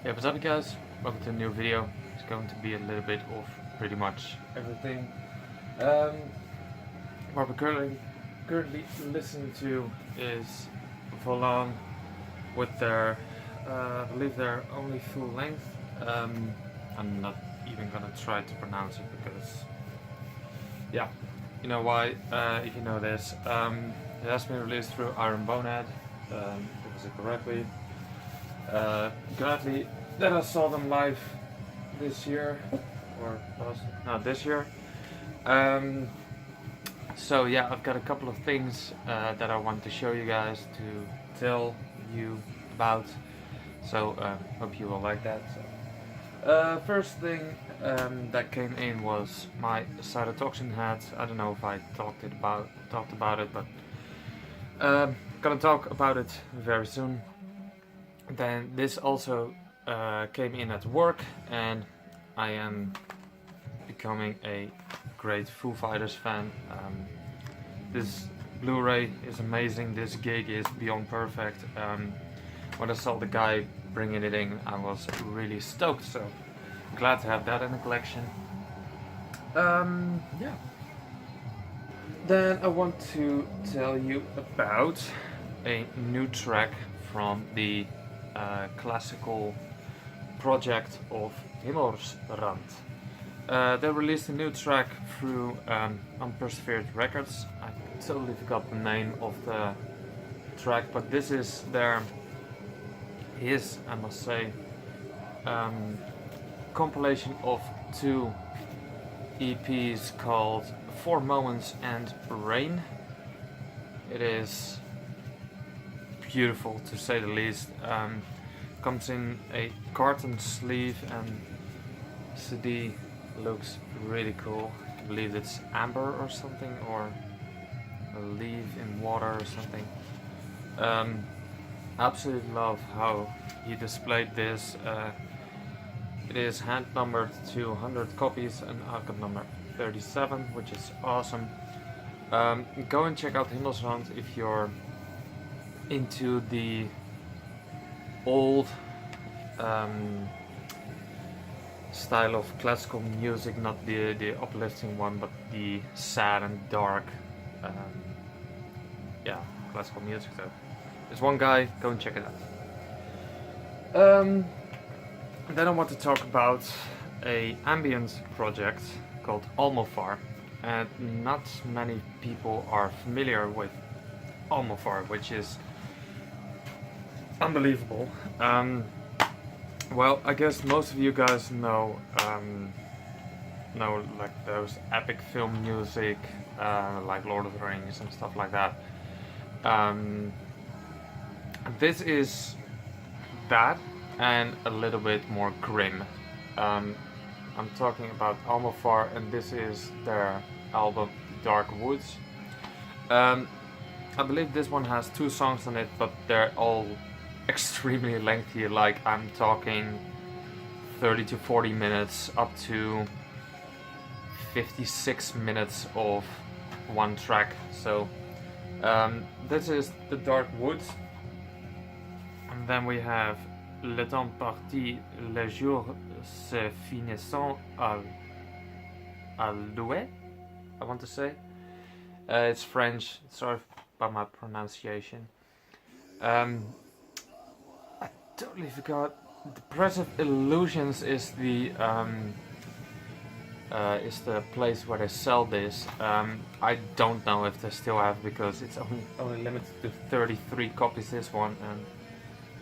Yeah, what's up guys? Welcome to a new video. It's going to be a little bit of pretty much everything. What we're currently listening to is Volan with their, I believe their only full length. I'm not even gonna try to pronounce it because, yeah, you know why, if you know this. It has been released through Iron Bonehead, if I say correctly. Gladly that I saw them live this year, or this year. So yeah, I've got a couple of things that I want to show you guys, to tell you about. So hope you will like that. So, first thing that came in was my cytotoxin hat. I don't know if I talked about it, but gonna talk about it very soon. Then this also came in at work, and I am becoming a great Foo Fighters fan. This Blu-ray is amazing, this gig is beyond perfect. When I saw the guy bringing it in, I was really stoked, so glad to have that in the collection. Yeah. Then I want to tell you about a new track from the classical project of Himmelrand. They released a new track through Unpersevered Records. I totally forgot the name of the track, but this is his, I must say, compilation of two EPs called 4 Moments and Rain. It is beautiful, to say the least. Comes in a carton sleeve, and CD looks really cool. I believe it's amber or something, or a leaf in water or something. Absolutely love how he displayed this. It is hand numbered to 100 copies, and I've got number 37, which is awesome. Go and check out Himmelsrand if you're into the old style of classical music, not the uplifting one, but the sad and dark, classical music. So there's one guy, go and check it out. Then I want to talk about a ambient project called Almofar, and not many people are familiar with Almofar, which is unbelievable. Well, I guess most of you guys know like those epic film music, like Lord of the Rings and stuff like that. This is that and a little bit more grim. I'm talking about Almofar, and this is their album Dark Woods. I believe this one has 2 songs on it, but they're all extremely lengthy. Like, I'm talking 30 to 40 minutes, up to 56 minutes of one track. So this is the Dark Woods, and then we have Le temps parti, le jour se finissant à l'ouest, I want to say. It's French, sorry about my pronunciation. I totally forgot. Depressive Illusions is the place where they sell this. I don't know if they still have, because it's only limited to 33 copies, this one, and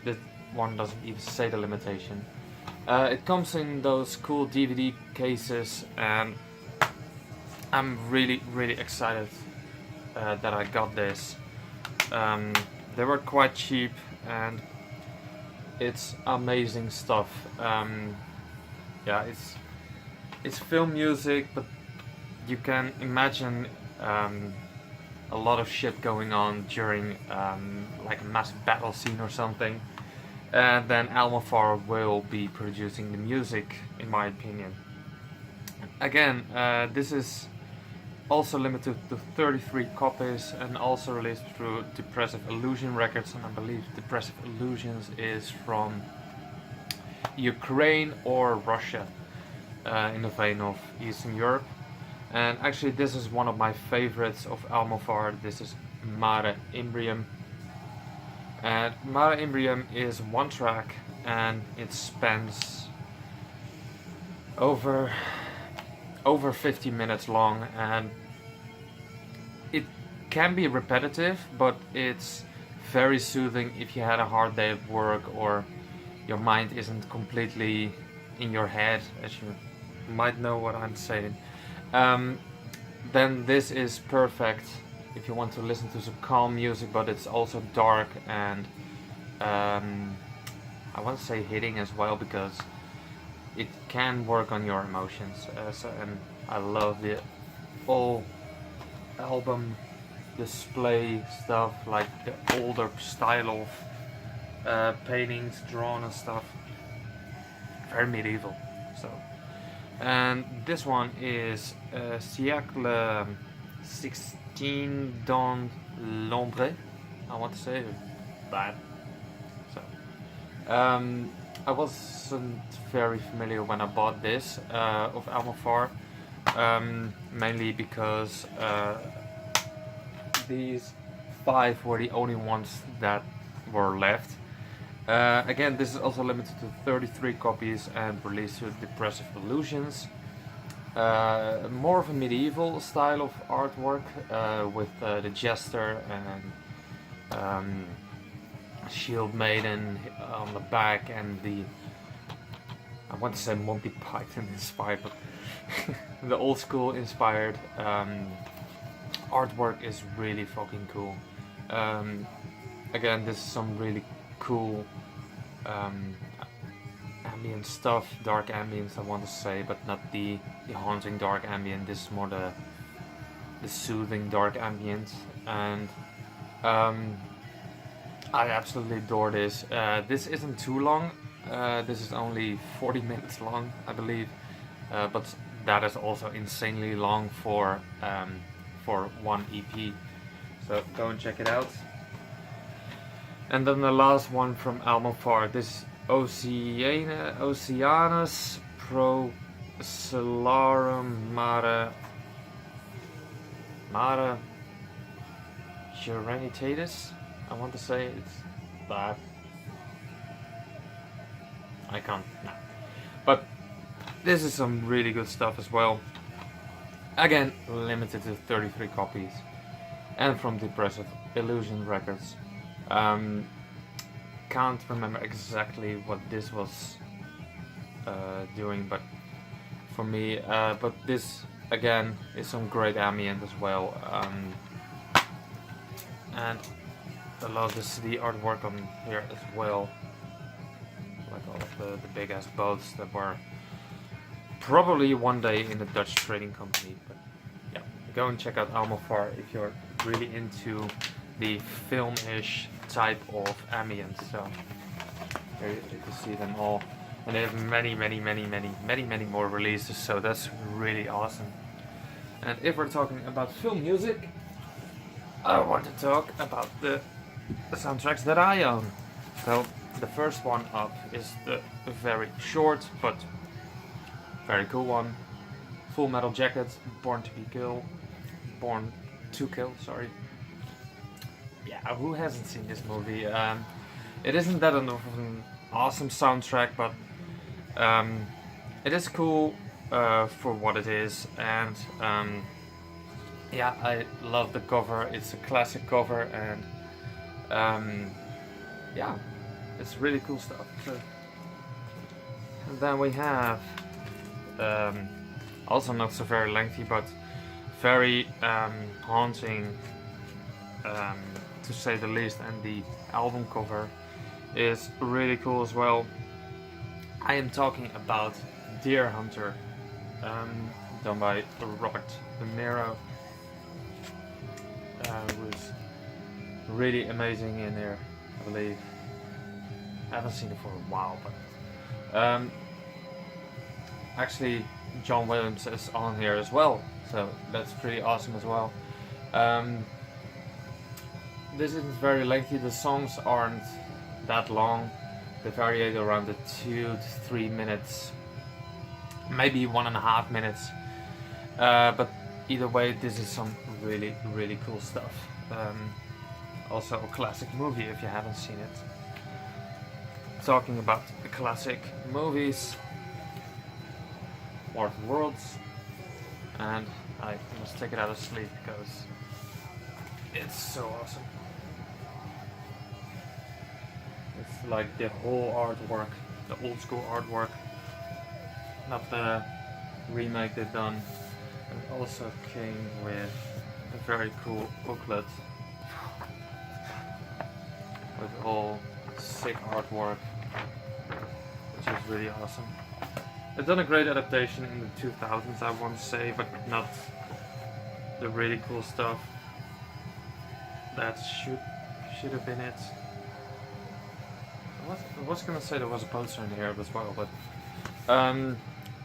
this one doesn't even say the limitation. It comes in those cool DVD cases, and I'm really excited that I got this. They were quite cheap, and it's amazing stuff. It's film music, but you can imagine a lot of shit going on during like a massive battle scene or something, and then Almofar will be producing the music, in my opinion. Again, this is also limited to 33 copies, and also released through Depressive Illusion Records, and I believe Depressive Illusions is from Ukraine or Russia, in the vein of Eastern Europe. And actually, this is one of my favorites of Almovar. This is Mare Imbrium. And Mare Imbrium is one track, and it spans over 50 minutes long, and it can be repetitive, but it's very soothing if you had a hard day at work or your mind isn't completely in your head, as you might know what I'm saying. Then this is perfect if you want to listen to some calm music, but it's also dark and I want to say hitting as well, because it can work on your emotions. And I love the all album display stuff, like the older style of paintings drawn and stuff. Very medieval. So, and this one is Siècle 16 dans l'ombre. I want to say that. So, I wasn't very familiar when I bought this of Almovar, mainly because these 5 were the only ones that were left. Again, this is also limited to 33 copies and released with Depressive Illusions. More of a medieval style of artwork, with the Jester and Shield Maiden on the back, and the, I want to say Monty Python inspired, but the old school inspired artwork is really fucking cool. Again, this is some really cool ambient stuff, dark ambience I want to say, but not the haunting dark ambient. This is more the soothing dark ambient, and I absolutely adore this. This isn't too long. This is only 40 minutes long, I believe, but that is also insanely long for one EP. So go and check it out. And then the last one from Almovar, this Oceanus Procellarum Mare Serenitatis. I want to say it's that. I can't. No. But this is some really good stuff as well. Again, limited to 33 copies, and from Depressive Illusion Records. Can't remember exactly what this was doing, but for me, but this again is some great ambient as well, and I love the artwork on here as well, like all of the big ass boats that were probably one day in the Dutch trading company. But yeah, go and check out Almovar if you're really into the film-ish type of ambience. So here you can see them all, and they have many more releases, so that's really awesome. And if we're talking about film music, I want to talk about the soundtracks that I own. So the first one up is the very short but very cool one, Full Metal Jacket, Born to Kill, sorry. Yeah, who hasn't seen this movie? It isn't that enough of an awesome soundtrack, but it is cool for what it is, and yeah, I love the cover. It's a classic cover, and yeah, it's really cool stuff. So, and then we have also not so very lengthy, but very haunting, to say the least, and the album cover is really cool as well. I am talking about Deer Hunter, done by Robert De Niro, who's really amazing in there, I believe. I haven't seen it for a while, but actually John Williams is on here as well, so that's pretty awesome as well. This isn't very lengthy, the songs aren't that long, They vary around the 2 to 3 minutes, maybe 1.5 minutes. But either way, this is some really, really cool stuff. Also a classic movie if you haven't seen it. Talking about the classic movies, War of the Worlds, and I must take it out of sleep because it's so awesome. It's like the whole artwork, the old school artwork, not the remake they've done. And it also came with a very cool booklet with all sick artwork, which is really awesome. They've done a great adaptation in the 2000s, I want to say, but not the really cool stuff that should have been it. I was gonna say there was a poster in here as well,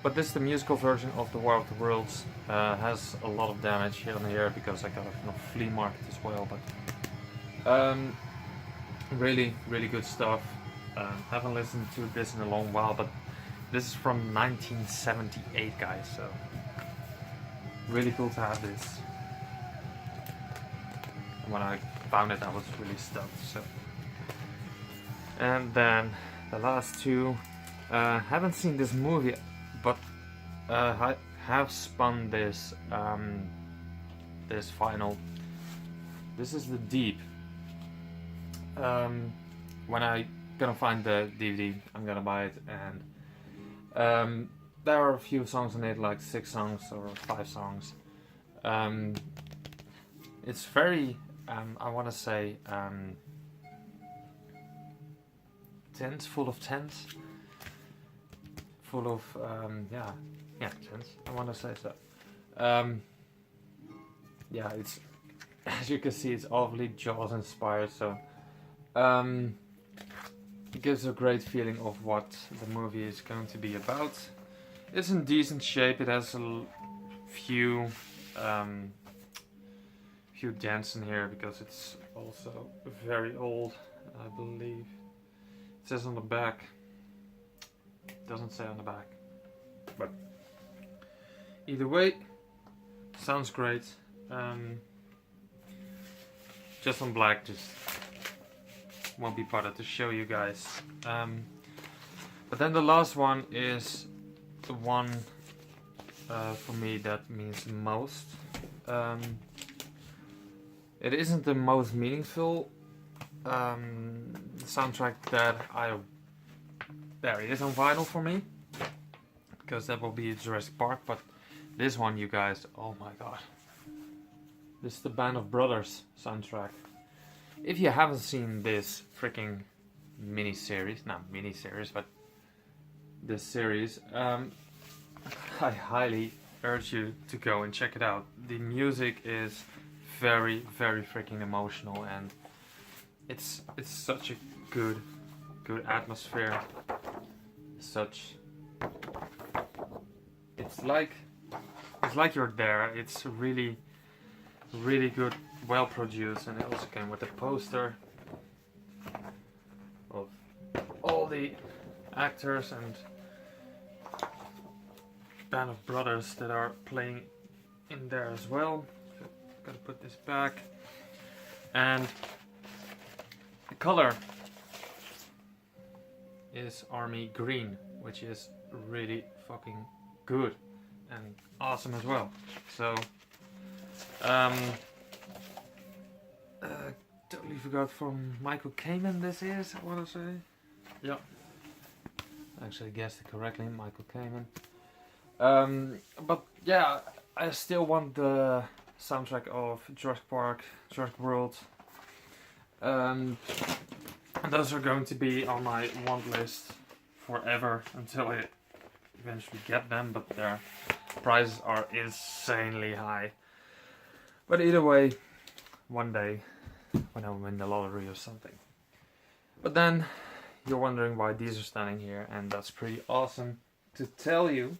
but this is the musical version of the War of the Worlds. Has a lot of damage here and here because I got it from a flea market as well. But really, really good stuff. Haven't listened to this in a long while, but this is from 1978, guys. So really cool to have this. When I found it, I was really stoked. So. And then the last two, haven't seen this movie, but I have spun this this vinyl. This is The Deep. When I gonna find the DVD, I'm gonna buy it, and there are a few songs on it, like 6 songs or 5 songs. It's very, I want to say, tense, full of tense, full of tense. I want to say so. Yeah, it's, as you can see, it's awfully Jaws inspired. So it gives a great feeling of what the movie is going to be about. It's in decent shape. It has a few dents in here because it's also very old, I believe. It says on the back. It doesn't say on the back. But either way, sounds great. Just on black, just won't be bothered to show you guys. But then the last one is the one for me that means the most. It isn't the most meaningful soundtrack that there is on vinyl for me, because that will be Jurassic Park. But this one, you guys, oh my god, this is the Band of Brothers soundtrack. If you haven't seen this freaking not mini-series, but this series, I highly urge you to go and check it out. The music is very, very freaking emotional, and it's such a good atmosphere. It's like you're there. It's really, really good, well produced, and it also came with a poster of all the actors and Band of Brothers that are playing in there as well. So, gotta put this back. And the color is Army Green, which is really fucking good and awesome as well. So totally forgot, from Michael Kamen this is, I want to say. Yeah, actually guessed it correctly, Michael Kamen. But yeah, I still want the soundtrack of Jurassic Park, Jurassic World. And those are going to be on my want list forever until I eventually get them, but their prices are insanely high. But either way, one day, when I win the lottery or something. But then, you're wondering why these are standing here, and that's pretty awesome to tell you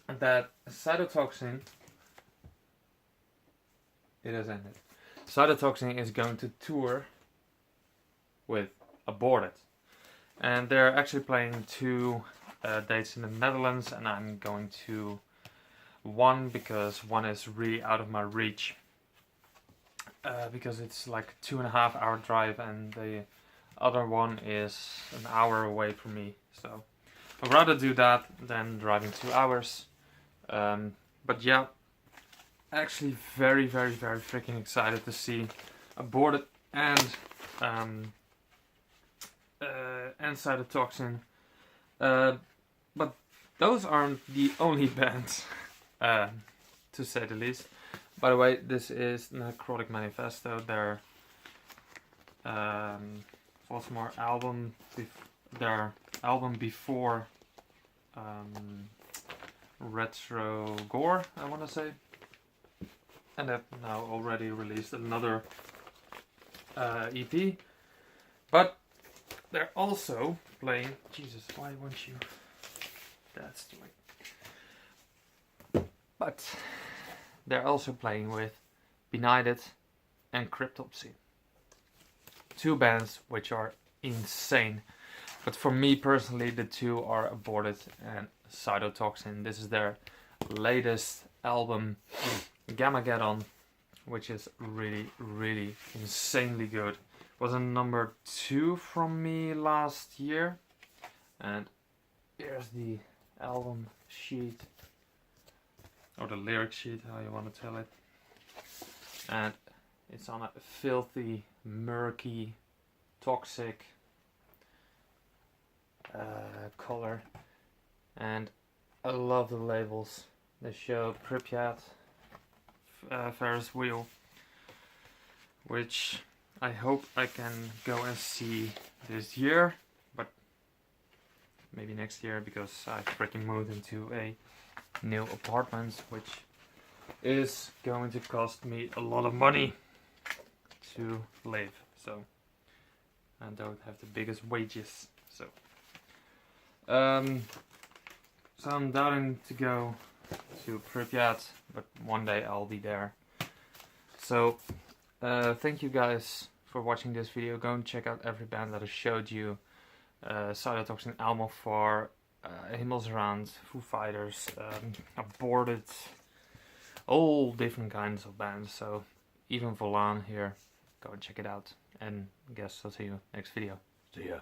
that Cytotoxin, it has ended. Cytotoxin is going to tour with Aborted. And they're actually playing 2 dates in the Netherlands, and I'm going to one because one is really out of my reach. Because it's like a 2.5-hour drive, and the other one is an hour away from me. So I'd rather do that than driving 2 hours. But yeah, actually very freaking excited to see Aborted and Cytotoxin. But those aren't the only bands, to say the least. By the way, this is Necrotic Manifesto, their sophomore album, their album before Retro Gore, I want to say. And they've now already released another EP. But they're also playing... Jesus, why won't you... That's like... But they're also playing with Benighted and Cryptopsy. 2 bands which are insane. But for me personally, the 2 are Aborted and Cytotoxin. This is their latest album, Gamageddon, which is really insanely good. Was a number 2 from me last year. And here's the album sheet, or the lyric sheet, how you want to tell it. And it's on a filthy, murky, toxic color. And I love the labels. They show Pripyat, Ferris wheel, which I hope I can go and see this year, but maybe next year, because I freaking moved into a new apartment, which is going to cost me a lot of money to live. So I don't have the biggest wages. So I'm doubting to go to Pripyat, but one day I'll be there. So thank you guys for watching this video. Go and check out every band that I showed you. Cytotoxin, Almofar, Himmelsrand, Foo Fighters, Aborted, all different kinds of bands. So even Volan here, go and check it out. And I guess I'll see you next video. See ya.